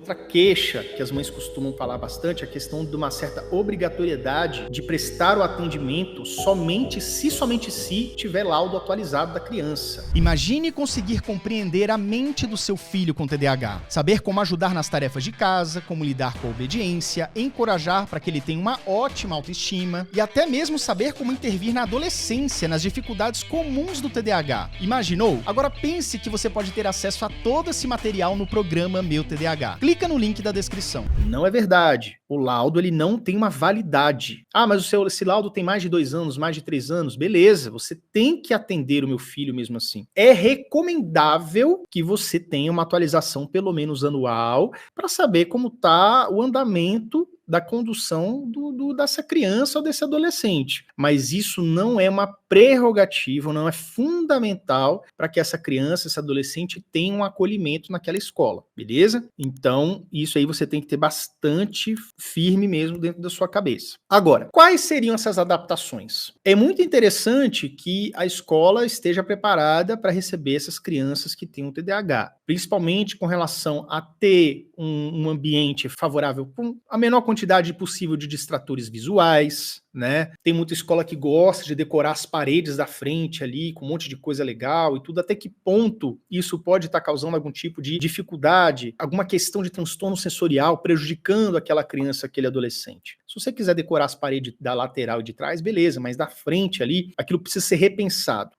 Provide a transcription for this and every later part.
outra queixa que as mães costumam falar bastante é a questão de uma certa obrigatoriedade de prestar o atendimento somente se tiver laudo atualizado da criança. Imagine conseguir compreender a mente do seu filho com TDAH, saber como ajudar nas tarefas de casa, como lidar com a obediência, encorajar para que ele tenha uma ótima autoestima e até mesmo saber como intervir na adolescência, nas dificuldades comuns do TDAH. Imaginou? Agora pense que você pode ter acesso a todo esse material no programa Meu TDAH. Clica no link da descrição. Não é verdade. O laudo ele não tem uma validade. Ah, mas esse laudo tem mais de 2 anos, mais de 3 anos. Beleza, você tem que atender o meu filho mesmo assim. É recomendável que você tenha uma atualização pelo menos anual para saber como está o andamento da condução dessa criança ou desse adolescente. Mas isso não é uma prerrogativa, não é fundamental para que essa criança, esse adolescente tenha um acolhimento naquela escola, beleza? Então, isso aí você tem que ter bastante firme mesmo dentro da sua cabeça. Agora, quais seriam essas adaptações? É muito interessante que a escola esteja preparada para receber essas crianças que têm um TDAH, principalmente com relação a ter um ambiente favorável com a menor quantidade possível de distratores visuais, né? Tem muita escola que gosta de decorar as paredes da frente ali com um monte de coisa legal e tudo. Até que ponto isso pode estar causando algum tipo de dificuldade, alguma questão de transtorno sensorial, prejudicando aquela criança, aquele adolescente? Se você quiser decorar as paredes da lateral e de trás, beleza, mas da frente ali, aquilo precisa ser repensado.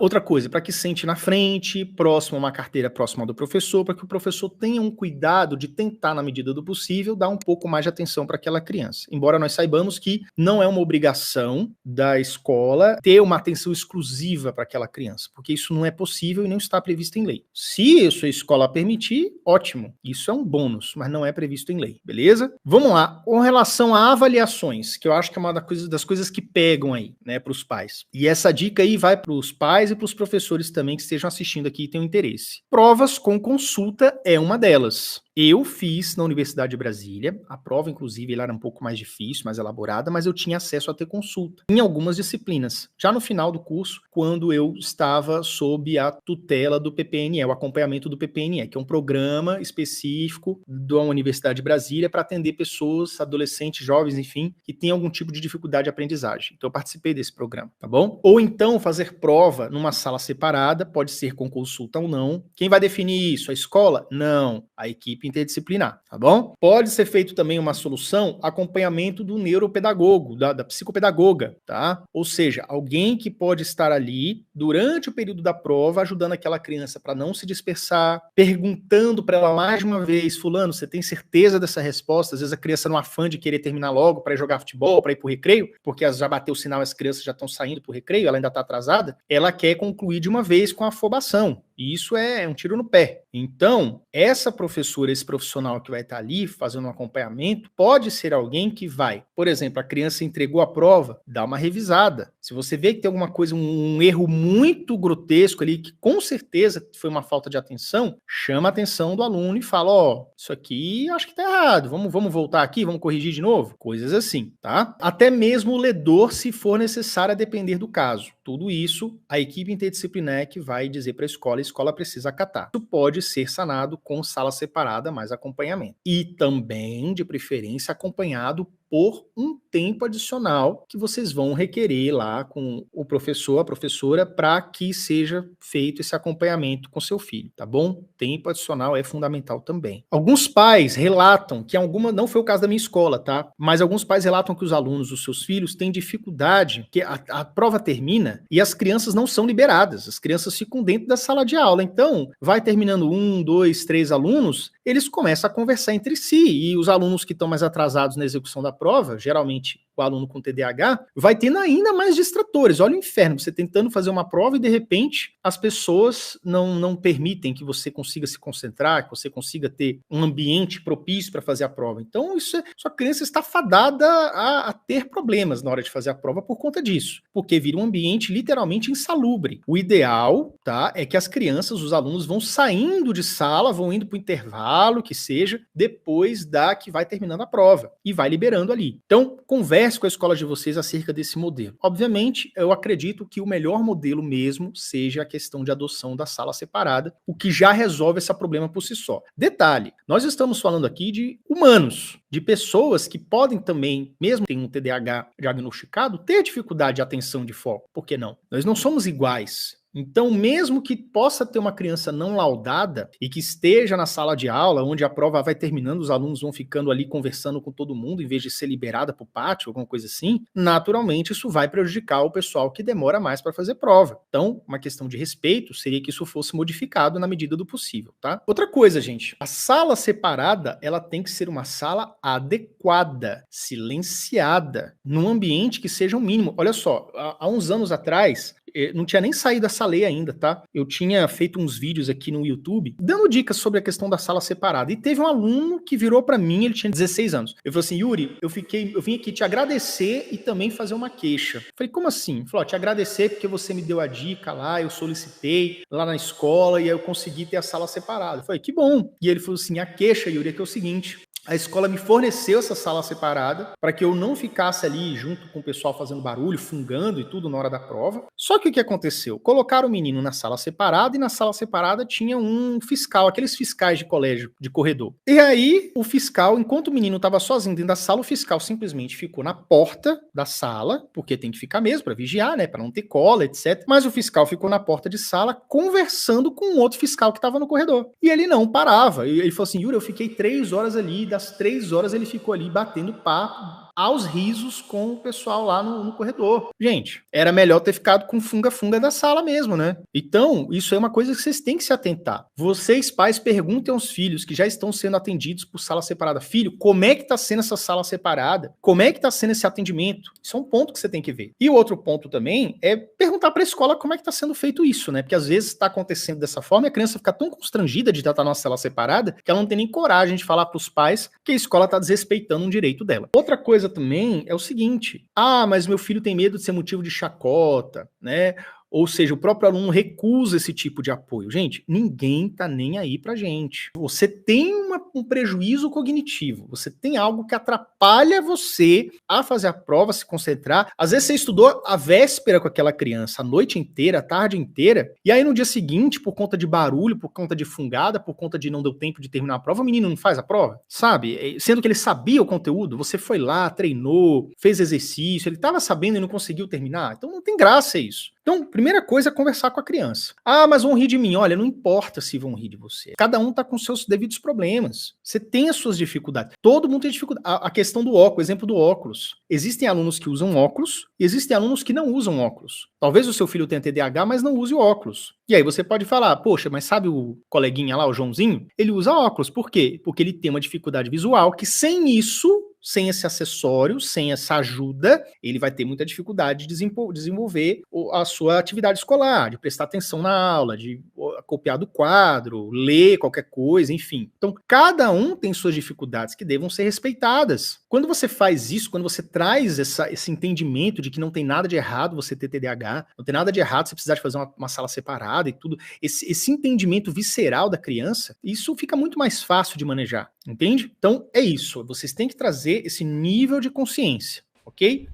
Outra coisa, para que sente na frente, próximo a uma carteira próxima do professor, para que o professor tenha um cuidado de tentar, na medida do possível, dar um pouco mais de atenção para aquela criança. Embora nós saibamos que não é uma obrigação da escola ter uma atenção exclusiva para aquela criança, porque isso não é possível e não está previsto em lei. Se a sua escola permitir, ótimo, isso é um bônus, mas não é previsto em lei, beleza? Vamos lá, com relação a avaliações, que eu acho que é uma das coisas que pegam aí, né, para os pais. E essa dica aí vai para os pais e para os professores também que estejam assistindo aqui e tenham interesse. Provas com consulta é uma delas. Eu fiz na Universidade de Brasília, a prova, inclusive, ela era um pouco mais difícil, mais elaborada, mas eu tinha acesso a ter consulta em algumas disciplinas. Já no final do curso, quando eu estava sob a tutela do PPNE, o acompanhamento do PPNE, que é um programa específico da Universidade de Brasília para atender pessoas, adolescentes, jovens, enfim, que têm algum tipo de dificuldade de aprendizagem. Então, eu participei desse programa, tá bom? Ou então, fazer prova numa sala separada, pode ser com consulta ou não. Quem vai definir isso? A escola? Não. A equipe interdisciplinar, tá bom? Pode ser feito também uma solução, acompanhamento do neuropedagogo, da psicopedagoga, tá? Ou seja, alguém que pode estar ali durante o período da prova, ajudando aquela criança para não se dispersar, perguntando para ela mais de uma vez, fulano, você tem certeza dessa resposta? Às vezes a criança no afã de querer terminar logo para ir jogar futebol, para ir pro recreio, porque já bateu o sinal, as crianças já estão saindo pro recreio, ela ainda está atrasada, ela quer concluir de uma vez com a afobação. E isso é um tiro no pé. Então, essa professora, esse profissional que vai estar ali fazendo um acompanhamento, pode ser alguém que vai, por exemplo, a criança entregou a prova, dá uma revisada. Se você vê que tem alguma coisa, um erro muito grotesco ali, que com certeza foi uma falta de atenção, chama a atenção do aluno e fala, ó, isso aqui acho que tá errado, vamos voltar aqui, vamos corrigir de novo? Coisas assim, tá? Até mesmo o ledor, se for necessário, a depender do caso. Tudo isso, a equipe interdisciplinar que vai dizer para a escola precisa acatar. Isso pode ser sanado com sala separada, mais acompanhamento. E também, de preferência, acompanhado por um tempo adicional que vocês vão requerer lá com o professor, a professora, para que seja feito esse acompanhamento com seu filho, tá bom? Tempo adicional é fundamental também. Alguns pais relatam que não foi o caso da minha escola, tá? Mas alguns pais relatam que os alunos, os seus filhos, têm dificuldade, que a prova termina e as crianças não são liberadas, as crianças ficam dentro da sala de aula. Então, vai terminando 1, 2, 3 alunos, eles começam a conversar entre si, e os alunos que estão mais atrasados na execução da prova, geralmente o aluno com TDAH, vai tendo ainda mais distratores. Olha o inferno, você tentando fazer uma prova e de repente as pessoas não permitem que você consiga se concentrar, que você consiga ter um ambiente propício para fazer a prova. Então, sua criança está fadada a ter problemas na hora de fazer a prova por conta disso, porque vira um ambiente literalmente insalubre. O ideal, tá, é que as crianças, os alunos vão saindo de sala, vão indo para o intervalo, que seja, depois da que vai terminando a prova, e vai liberando ali. Então, conversa converse com a escola de vocês acerca desse modelo. Obviamente, eu acredito que o melhor modelo mesmo seja a questão de adoção da sala separada, o que já resolve esse problema por si só. Detalhe, nós estamos falando aqui de humanos, de pessoas que podem também, mesmo tendo um TDAH diagnosticado, ter dificuldade de atenção, de foco. Por que não? Nós não somos iguais. Então, mesmo que possa ter uma criança não laudada e que esteja na sala de aula, onde a prova vai terminando, os alunos vão ficando ali conversando com todo mundo, em vez de ser liberada para o pátio, alguma coisa assim, naturalmente isso vai prejudicar o pessoal que demora mais para fazer prova. Então, uma questão de respeito seria que isso fosse modificado na medida do possível, tá? Outra coisa, gente, a sala separada, ela tem que ser uma sala adequada, silenciada, num ambiente que seja o mínimo. Olha só, há uns anos atrás, não tinha nem saído essa lei ainda, tá? Eu tinha feito uns vídeos aqui no YouTube dando dicas sobre a questão da sala separada. E teve um aluno que virou pra mim, ele tinha 16 anos. Ele falou assim: Yuri, eu vim aqui te agradecer e também fazer uma queixa. Eu falei, como assim? Ele falou, te agradecer porque você me deu a dica lá, eu solicitei lá na escola e aí eu consegui ter a sala separada. Eu falei, que bom. E ele falou assim, a queixa, Yuri, é que é o seguinte: a escola me forneceu essa sala separada para que eu não ficasse ali junto com o pessoal fazendo barulho, fungando e tudo na hora da prova. Só que o que aconteceu? Colocaram o menino na sala separada e na sala separada tinha um fiscal, aqueles fiscais de colégio, de corredor. E aí o fiscal, enquanto o menino estava sozinho dentro da sala, o fiscal simplesmente ficou na porta da sala, porque tem que ficar mesmo para vigiar, né, para não ter cola, etc. Mas o fiscal ficou na porta de sala conversando com um outro fiscal que estava no corredor. E ele não parava. Ele falou assim, Yuri, eu fiquei 3 horas ali, das 3 horas ele ficou ali batendo papo aos risos com o pessoal lá no corredor. Gente, era melhor ter ficado com funga-funga da sala mesmo, né? Então, isso é uma coisa que vocês têm que se atentar. Vocês, pais, perguntem aos filhos que já estão sendo atendidos por sala separada. Filho, como é que tá sendo essa sala separada? Como é que tá sendo esse atendimento? Isso é um ponto que você tem que ver. E o outro ponto também é perguntar para a escola como é que tá sendo feito isso, né? Porque às vezes está acontecendo dessa forma e a criança fica tão constrangida de estar numa sala separada que ela não tem nem coragem de falar para os pais que a escola tá desrespeitando um direito dela. Outra coisa também é o seguinte: mas meu filho tem medo de ser motivo de chacota, né? Ou seja, o próprio aluno recusa esse tipo de apoio. Gente, ninguém tá nem aí pra gente. Você tem um prejuízo cognitivo, você tem algo que atrapalha você a fazer a prova, se concentrar. Às vezes você estudou a véspera com aquela criança, a noite inteira, a tarde inteira, e aí no dia seguinte, por conta de barulho, por conta de fungada, por conta de não deu tempo de terminar a prova, o menino não faz a prova, sabe? Sendo que ele sabia o conteúdo, você foi lá, treinou, fez exercício, ele tava sabendo e não conseguiu terminar. Então não tem graça isso. Então, primeira coisa é conversar com a criança. Mas vão rir de mim. Olha, não importa se vão rir de você. Cada um tá com seus devidos problemas. Você tem as suas dificuldades. Todo mundo tem dificuldade. A questão do óculos, exemplo do óculos. Existem alunos que usam óculos e existem alunos que não usam óculos. Talvez o seu filho tenha TDAH, mas não use o óculos. E aí você pode falar, poxa, mas sabe o coleguinha lá, o Joãozinho? Ele usa óculos. Por quê? Porque ele tem uma dificuldade visual que sem isso, sem esse acessório, sem essa ajuda, ele vai ter muita dificuldade de desenvolver a sua atividade escolar, de prestar atenção na aula, de copiar do quadro, ler qualquer coisa, enfim. Então, cada um tem suas dificuldades que devam ser respeitadas. Quando você faz isso, quando você traz esse entendimento de que não tem nada de errado você ter TDAH, não tem nada de errado você precisar de fazer uma sala separada e tudo, esse entendimento visceral da criança, isso fica muito mais fácil de manejar, entende? Então, é isso. Vocês têm que trazer esse nível de consciência, ok?